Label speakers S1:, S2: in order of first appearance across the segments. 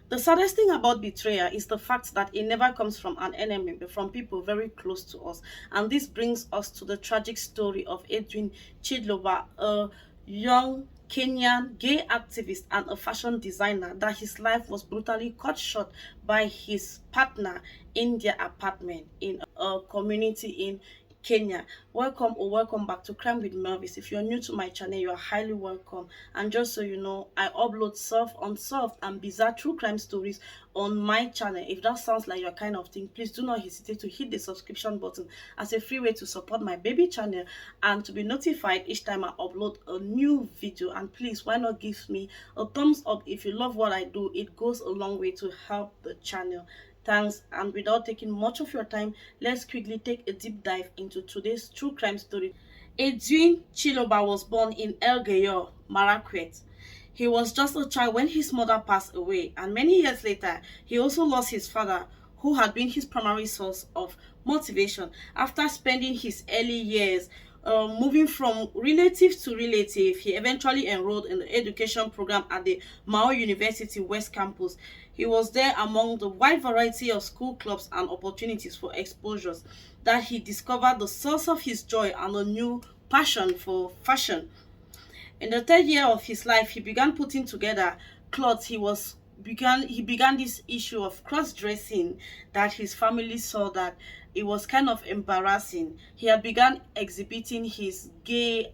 S1: The saddest thing about betrayal is the fact that it never comes from an enemy, but from people very close to us. And this brings us to the tragic story of Edwin Chidloba, a young Kenyan gay activist and a fashion designer, that his life was brutally cut short by his partner in their apartment in a community in Kenya. Welcome or welcome back to Crime with Melvis. If you're new to my channel, you're highly welcome. And just so you know, I upload soft, unsolved, and bizarre true crime stories on my channel. If that sounds like your kind of thing, please do not hesitate to hit the subscription button as a free way to support my baby channel and to be notified each time I upload a new video. And please, why not give me a thumbs up if you love what I do? It goes a long way to help the channel. Thanks, and without taking much of your time, let's quickly take a deep dive into today's true crime story. Edwin Chiloba was born in El Gayo, Marakwet. He was just a child when his mother passed away, and many years later, he also lost his father, who had been his primary source of motivation. After spending his early years moving from relative to relative, he eventually enrolled in the education program at the Mao University West Campus. He was there among the wide variety of school clubs and opportunities for exposures that he discovered the source of his joy and a new passion for fashion. In the third year of his life, he began putting together clothes. He began this issue of cross-dressing that his family saw that it was kind of embarrassing. He had begun exhibiting his gay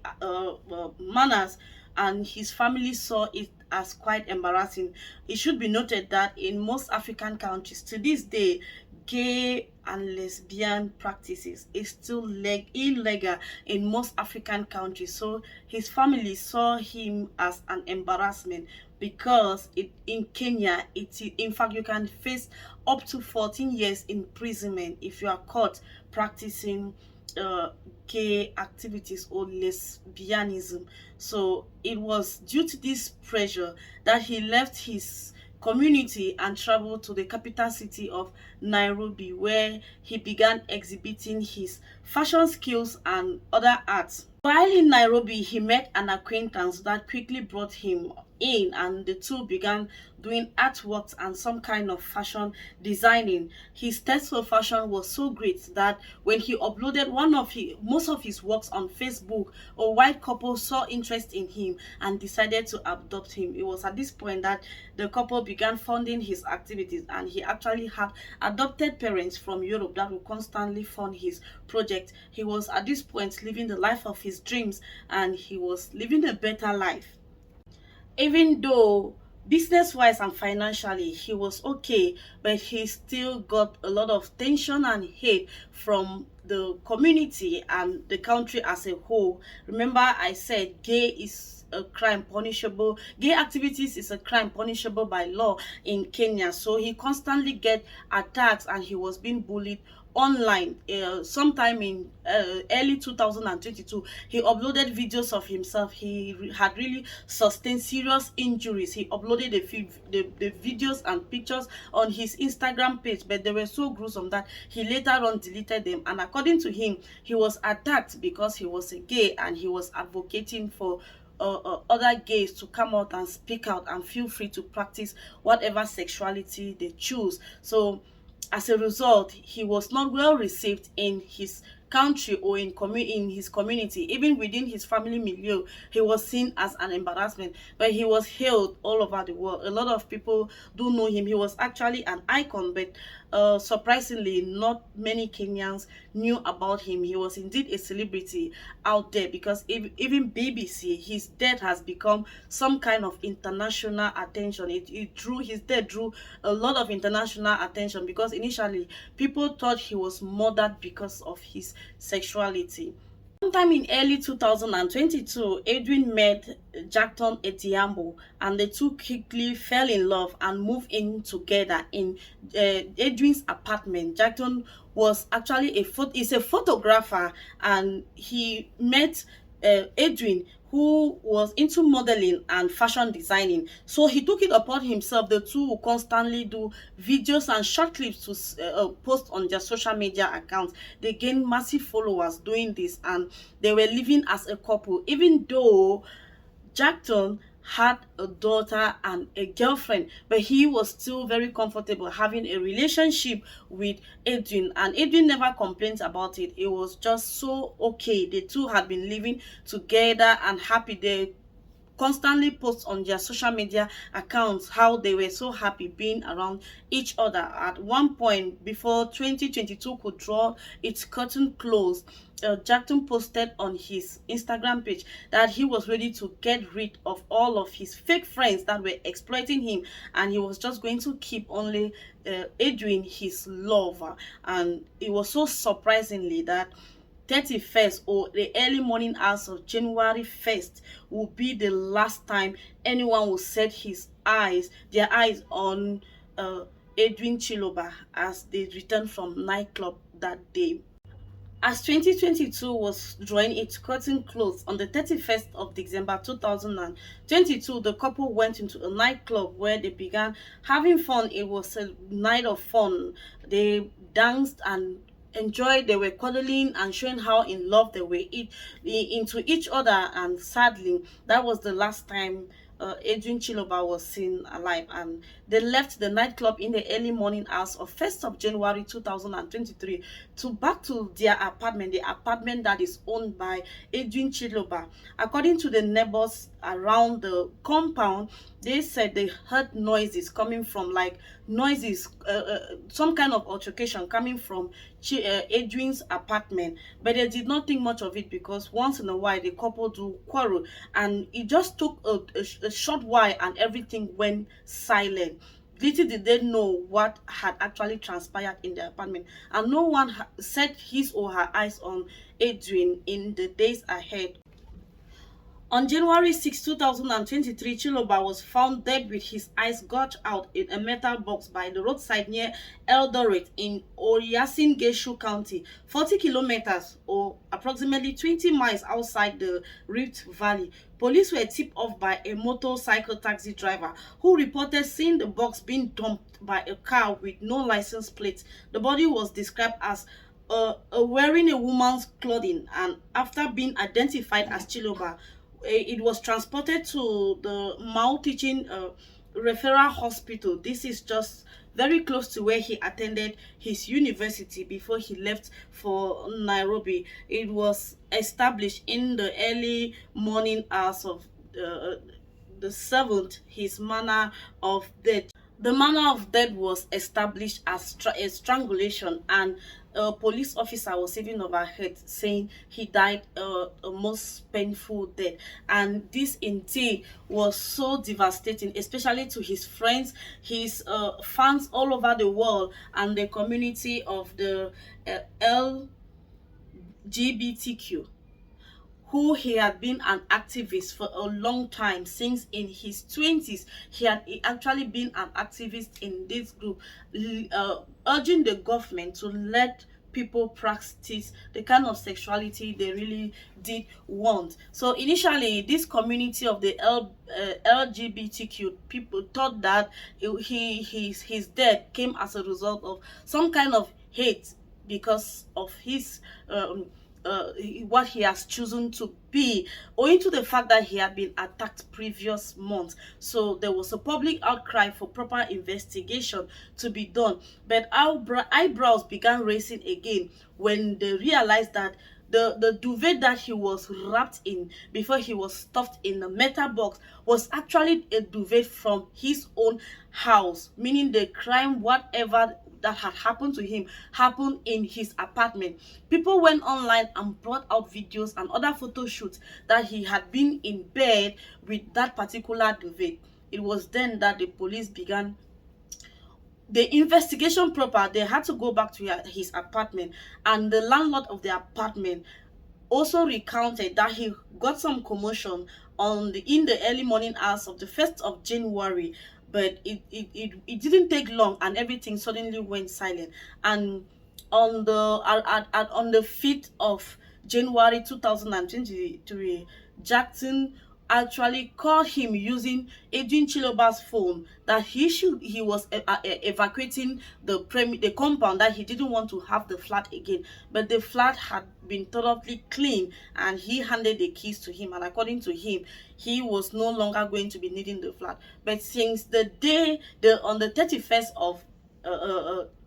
S1: manners, and his family saw it as quite embarrassing. It should be noted that in most African countries to this day, gay and lesbian practices is still illegal in most African countries. So his family saw him as an embarrassment because in Kenya, in fact, you can face up to 14 years imprisonment if you are caught practicing gay activities or lesbianism. So it was due to this pressure that he left his community and traveled to the capital city of Nairobi, where he began exhibiting his fashion skills and other arts. While in Nairobi, he met an acquaintance that quickly brought him in, and the two began doing artworks and some kind of fashion designing. His taste for fashion was so great that when he uploaded most of his works on Facebook, a white couple saw interest in him and decided to adopt him. It was at this point that the couple began funding his activities, and he actually had adopted parents from Europe that would constantly fund his project. He was at this point living the life of his dreams, and he was living a better life. Even though business wise and financially he was okay, but he still got a lot of tension and hate from the community and the country as a whole. Remember, I said gay activities is a crime punishable by law in Kenya. So he constantly get attacks, and he was being bullied online. Sometime in early 2022, he uploaded videos of himself. Had really sustained serious injuries. He uploaded the videos and pictures on his Instagram page, but they were so gruesome that he later on deleted them. And according to him, he was attacked because he was a gay and he was advocating for other gays to come out and speak out and feel free to practice whatever sexuality they choose. So as a result, he was not well received in his country or in his community. Even within his family milieu, he was seen as an embarrassment, but he was hailed all over the world. A lot of people do know him. He was actually an icon, but surprisingly, not many Kenyans knew about him. He was indeed a celebrity out there because even BBC, his death has become some kind of international attention. His death drew a lot of international attention because initially people thought he was murdered because of his sexuality. Sometime in early 2022, Edwin met Jackton Etiambo, and the two quickly fell in love and moved in together in Edwin's apartment. Jackton was actually is a photographer, and he met Edwin, who was into modeling and fashion designing. So he took it upon himself. The two will constantly do videos and short clips to post on their social media accounts. They gained massive followers doing this, and they were living as a couple. Even though Jackton had a daughter and a girlfriend, but he was still very comfortable having a relationship with Edwin, and Edwin never complained about it. It was just so okay. The two had been living together and happy. They constantly post on their social media accounts how they were so happy being around each other. At one point, before 2022 could draw its curtain close, Jackson posted on his Instagram page that he was ready to get rid of all of his fake friends that were exploiting him, and he was just going to keep only Adrian, his lover. And it was so surprisingly that 31st or the early morning hours of January 1st will be the last time anyone will set their eyes on Edwin Chiloba as they returned from nightclub that day. As 2022 was drawing its curtain close on the 31st of December 2022, the couple went into a nightclub where they began having fun. It was a night of fun. They danced and enjoyed. They were cuddling and showing how in love they were into each other. And sadly, that was the last time Adrian Chiloba was seen alive, and they left the nightclub in the early morning hours of 1st of January 2023 to back to their apartment, the apartment that is owned by Adrian Chiloba. According to the neighbors around the compound, they said they heard noises coming from, like noises, some kind of altercation coming from Adrian's apartment, but they did not think much of it because once in a while the couple do quarrel, and it just took a short while and everything went silent. Little did they know what had actually transpired in the apartment, and no one set his or her eyes on Adrian in the days ahead. On January 6, 2023, Chiloba was found dead with his eyes gouged out in a metal box by the roadside near Eldoret in Oyasin Geshu County, 40 kilometers or approximately 20 miles outside the Rift Valley. Police were tipped off by a motorcycle taxi driver who reported seeing the box being dumped by a car with no license plate. The body was described as wearing a woman's clothing, and after being identified as Chiloba, it was transported to the Mount Teaching Referral Hospital. This is just very close to where he attended his university before he left for Nairobi. It was established in the early morning hours of the 7th, his manner of death. The manner of death was established as a strangulation, and a police officer was even overheard saying he died a most painful death. And this indeed was so devastating, especially to his friends, his fans all over the world, and the community of the LGBTQ, who he had been an activist for a long time. Since in his 20s he had actually been an activist in this group, urging the government to let people practice the kind of sexuality they really did want. So initially, this community of the LGBTQ people thought that his death came as a result of some kind of hate because of his what he has chosen to be, owing to the fact that he had been attacked previous months. So there was a public outcry for proper investigation to be done, but eyebrows began raising again when they realized that the duvet that he was wrapped in before he was stuffed in a metal box was actually a duvet from his own house, meaning the crime, whatever that had happened to him, happened in his apartment. People went online and brought out videos and other photo shoots that he had been in bed with that particular duvet. It was then that the police began the investigation proper. They had to go back to his apartment, and the landlord of the apartment also recounted that he got some commotion in the early morning hours of the 1st of January, but it didn't take long and everything suddenly went silent. And on the 5th of January 2023, Jackson actually called him using Adrian Chiloba's phone that he was evacuating the compound, that he didn't want to have the flat again, but the flat had been thoroughly clean, and he handed the keys to him, and according to him, he was no longer going to be needing the flat. But since the day the on the 31st of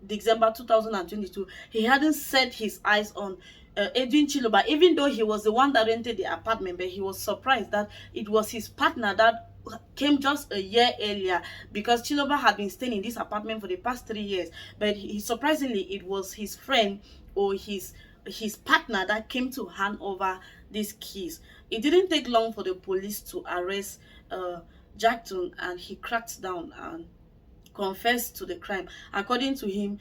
S1: December 2022, he hadn't set his eyes on Edwin Chiloba, even though he was the one that rented the apartment. But he was surprised that it was his partner that came just a year earlier, because Chiloba had been staying in this apartment for the past 3 years. But surprisingly, it was his friend, or his partner, that came to hand over these keys. It didn't take long for the police to arrest Jackson, and he cracked down and confessed to the crime. According to him,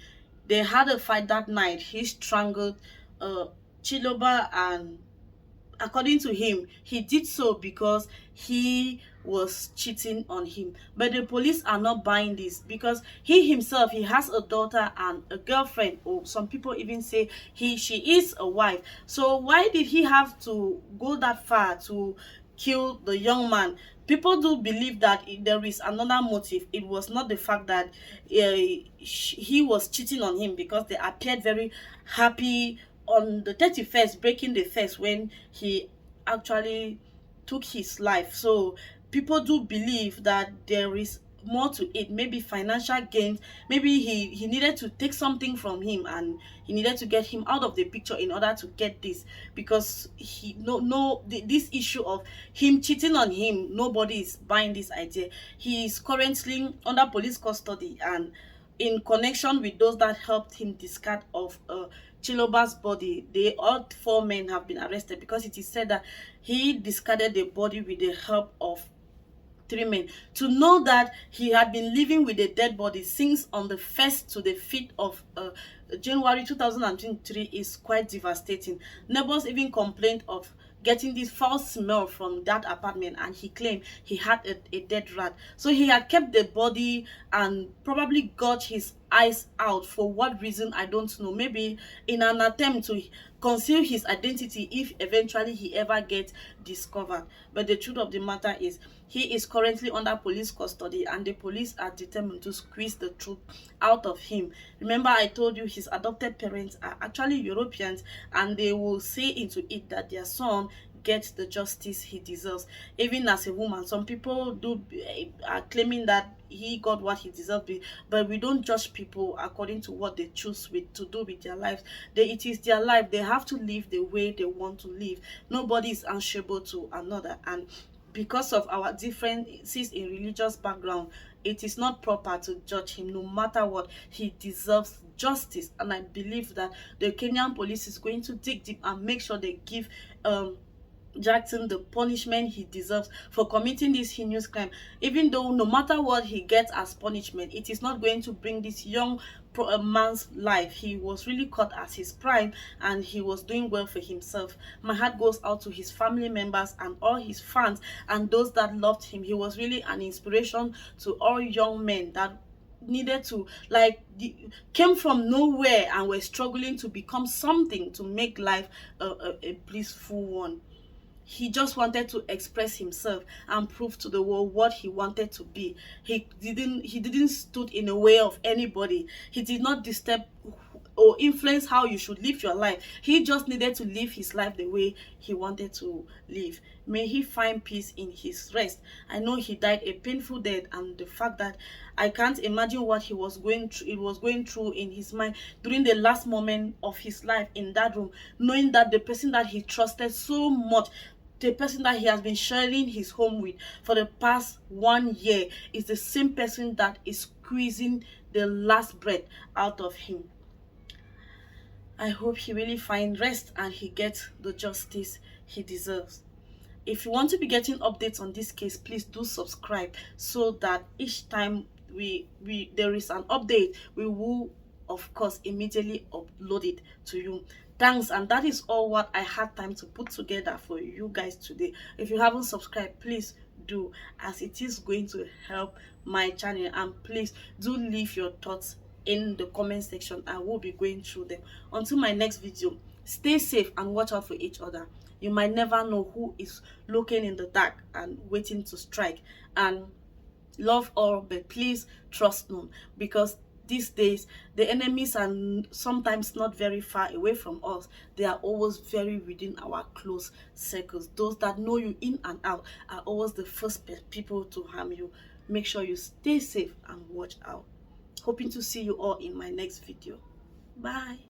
S1: they had a fight that night. He strangled uh, Chiloba, and according to him, he did so because he was cheating on him. But the police are not buying this, because he himself, he has a daughter and a girlfriend, or some people even say she is a wife. So why did he have to go that far to kill the young man? People do believe that there is another motive. It was not the fact that he was cheating on him, because they appeared very happy on the 31st, breaking the first, when he actually took his life. So people do believe that there is more to it, maybe financial gains. Maybe he needed to take something from him, and he needed to get him out of the picture in order to get this, because he no this issue of him cheating on him, nobody is buying this idea. He is currently under police custody, and in connection with those that helped him discard of Chiloba's body, they all four men have been arrested, because it is said that he discarded the body with the help of 3 men. To know that he had been living with a dead body since on the 1st to the 5th of January 2023 is quite devastating. Neighbors even complained of getting this foul smell from that apartment, and he claimed he had a dead rat. So he had kept the body and probably got his eyes out. For what reason, I don't know. Maybe in an attempt to conceal his identity if eventually he ever gets discovered. But the truth of the matter is, he is currently under police custody, and the police are determined to squeeze the truth out of him. Remember, I told you his adopted parents are actually Europeans, and they will see into it that their son gets the justice he deserves. Even as a woman, some people are claiming that he got what he deserved, but we don't judge people according to what they choose to do with their lives. It is their life. They have to live the way they want to live. Nobody is answerable to another, and because of our differences in religious background, it is not proper to judge him. No matter what, he deserves justice, and I believe that the Kenyan police is going to dig deep and make sure they give Jackson the punishment he deserves for committing this heinous crime. Even though no matter what he gets as punishment, it is not going to bring this young man's life. He was really caught at his prime, and he was doing well for himself. My heart goes out to his family members and all his fans and those that loved him. He was really an inspiration to all young men that needed to came from nowhere and were struggling to become something, to make life a blissful one. He just wanted to express himself and prove to the world what he wanted to be. He didn't stood in the way of anybody. He did not disturb or influence how you should live your life. He just needed to live his life the way he wanted to live. May he find peace in his rest. I know he died a painful death, and the fact that I can't imagine what he was going through in his mind during the last moment of his life in that room, knowing that the person that he trusted so much, the person that he has been sharing his home with for the past 1 year, is the same person that is squeezing the last breath out of him. I hope he really finds rest and he gets the justice he deserves. If you want to be getting updates on this case, please do subscribe, so that each time there is an update, we will of course immediately upload it to you. Thanks, and that is all what I had time to put together for you guys today. If you haven't subscribed, please do, as it is going to help my channel. And please do leave your thoughts in the comment section. I will be going through them. Until my next video, stay safe and watch out for each other. You might never know who is looking in the dark and waiting to strike. And love all, but please trust none, because these days the enemies are sometimes not very far away from us. They are always very within our close circles. Those that know you in and out are always the first people to harm you. Make sure you stay safe and watch out. Hoping to see you all in my next video. Bye.